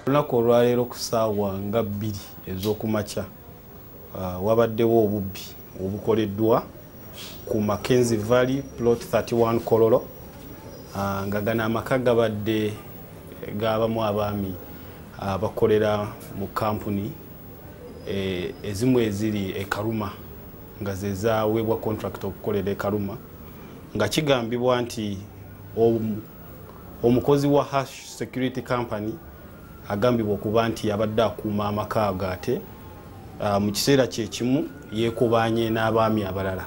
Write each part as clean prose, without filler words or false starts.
Olunaku olwaleero ku ssaawa nga 2 ez'okumakya wabaddewo obubbi obukoleddwa ku Mackenzie Valley Plot 31 Kololo nga gano amaka gabadde g'abamu abaami abakolera mu kampuni ezimu eziri e Karuma nga ze zaaweebwa contract okukolera e Karuma nga kigambibwa nti omukozi wa Hash Security Company agambibwa okuba nti yabadde akuuma amaka ago ate mu kiseera kyekimu yeekubanye n'abaami abalala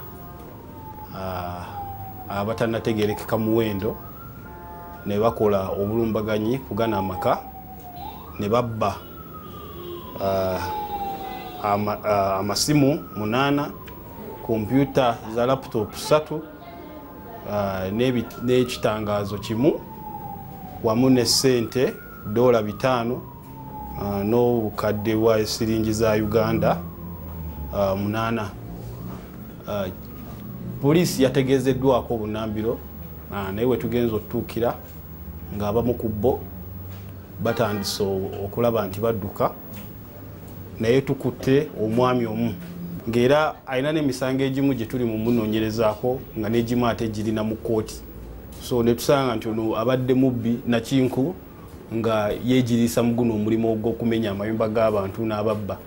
abatannategeerekeka muwendo ne bakola obulumbaganyi ku gano amaka ne babba amasimu 8, kompyuta za laptop 3 n'ekitangaazo kimu wamu ne ssente $5 n'obukadde bwa siringi za Uganda 8. Poliisi yategeezeddwako obunambiro naye we tugenza otutuukira ng'abamu ku bo batandise okulaba nti badduka naye tukutte omwami omu ng'era alina n'emisango egimu gye tuli mu munoonyerezaako nga n'egimu ate girina mu kkooti. So ne tusanga nti ono abadde mubbi nakinku nga yeegiriisa mu guno omulimu ogw'okumenya amayumba g'abantu n'ababba.